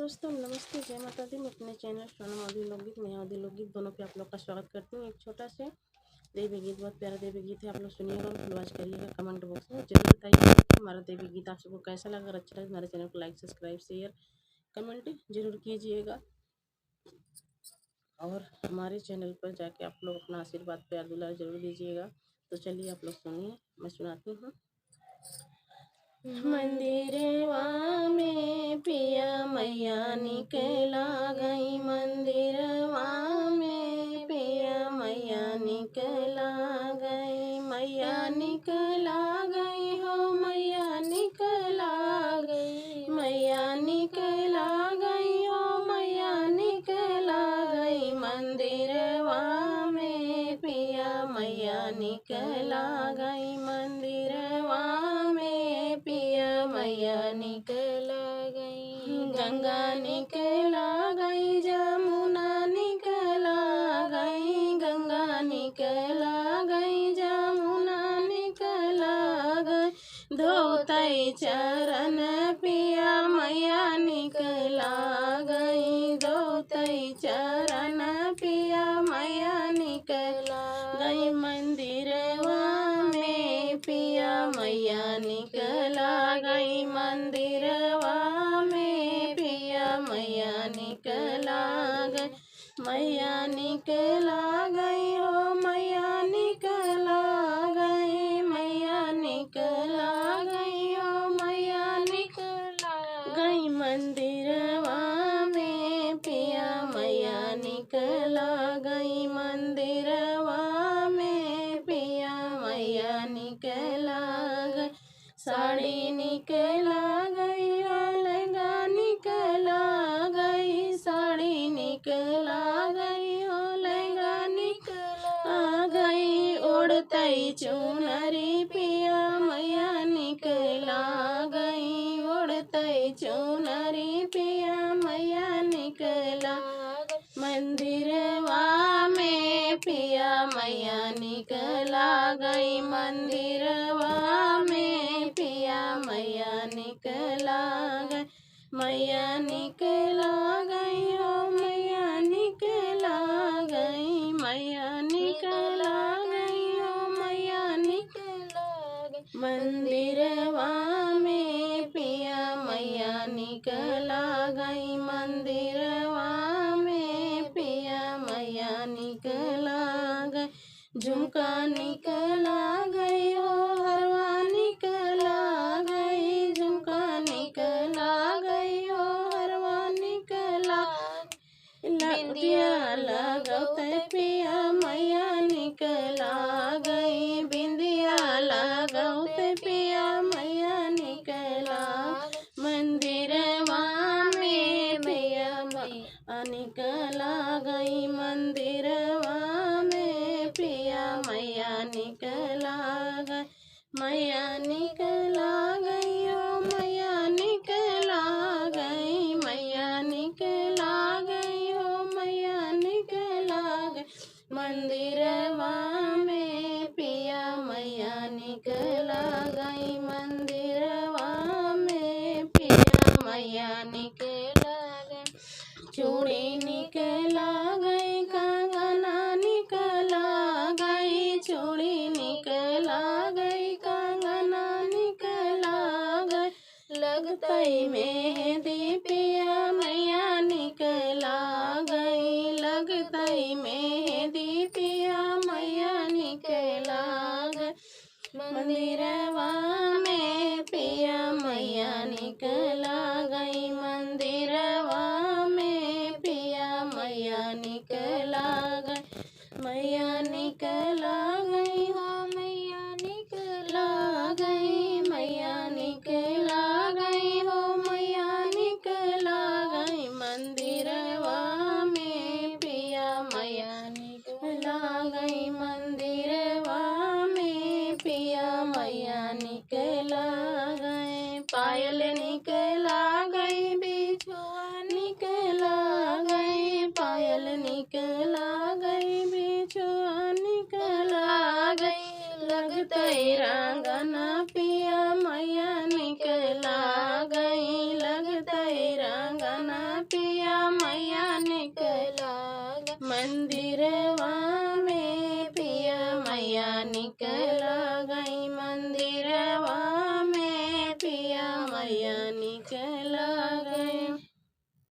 दोस्तों नमस्ते, जय माता दी। मैं अपने चैनल सोनम अवधी लोकगीत में अवधी लोकगीत दोनों पे आप लोग का स्वागत करती हूँ। एक छोटा से देवी गीत, बहुत प्यारा देवी गीत है, आप लोग सुनिएगा और फुलवाच करिएगा। कमेंट बॉक्स में जरूर बताइए हमारा देवी गीत आप सबको कैसा लगा। अगर अच्छा लगे हमारे चैनल को लाइक, सब्सक्राइब, शेयर, कमेंट जरूर कीजिएगा। और हमारे चैनल पर जाके आप लोग अपना आशीर्वाद, प्यार, दुलार जरूर दीजिएगा। तो चलिए आप लोग सुनिए, मैं सुनाती हूँ। मंदिरवा में पिया मैया निकला गई, मंदिरवा में पिया मैया निकला गई, मैया निकला गई हो, मैया निकला गई, मैया निकला गई हो, मैया निकला गई, मंदिरवा में पिया मैया निकला गई, मंदिरवा में पिया मैया निकला गई, गंगा निकला गई, जमुना निकला गई, गंगा निकला गई, जमुना निकला गई, धोतई चरण पिया मैया निकला गई, धोतई चरण पिया मैया निकला गई, मंदिरवा में पिया मैया निकला गई, मंदिरवा में पिया मैया निकला गई, मैया निकला गई हो, मैया निकला गई, मैया निकला गई हो, मैया निकला गई, मंदिरवा में पिया मैया निकला गई, मंदिरवा में पिया मैया निकला गई, साड़ी निकला गई, लहंगा निकला गई, साड़ी निकला गई हो, लहंगा निकला गई, उड़तई चुनरी पिया मैया निकला गई, उड़तई चुनरी पिया मैया निकला, मंदिरवा में पिया मैया निकला गई, मंदिरवा में पिया मैया निकला गई, मैया निकला गई हो, मैया निकला गई, मैया निकला गई हो, मैया निकला गई, मंदिरवा में पिया मैया निकला गई, मंदिरवा में पिया मैया निकला गई, झुमका निकला गई हो, हरवा निकला गई, झुमका निकला गई हो, हरवा निकला, बिंदिया लगौते पिया मैया निकला गई, बिंदिया लगौते पिया मैया निकला, मंदिरवा में पिया मैया निकला गई, मंदिरवा में पिया मैया निकला गई, मैया निकला गई हो, मैया निकला गई, मैया निकला गई हो, मैया निकला गई, मंदिरवा में पिया मैया निकला गई, मंदिरवा में पिया मैया निकला गई, चूड़ी निकला गई, कंगना निकला गई, चूड़ी निकला गई, कंगना निकला गई, लगतई मेहंदी पिया मैया निकला गई, लगतई मेहंदी पिया मैया निकला गई, मंदिरवा में पिया मैया निकला गई, मंदिरवा में पिया मैया निकला गई, मैया निकला गई हो, मैया निकला गई, मैया निकला गई हो, मैया निकला गई, मंदिरवा में पिया मैया मैया निकला मंदिरवा में पिया मैया निकला गई मंदिरवा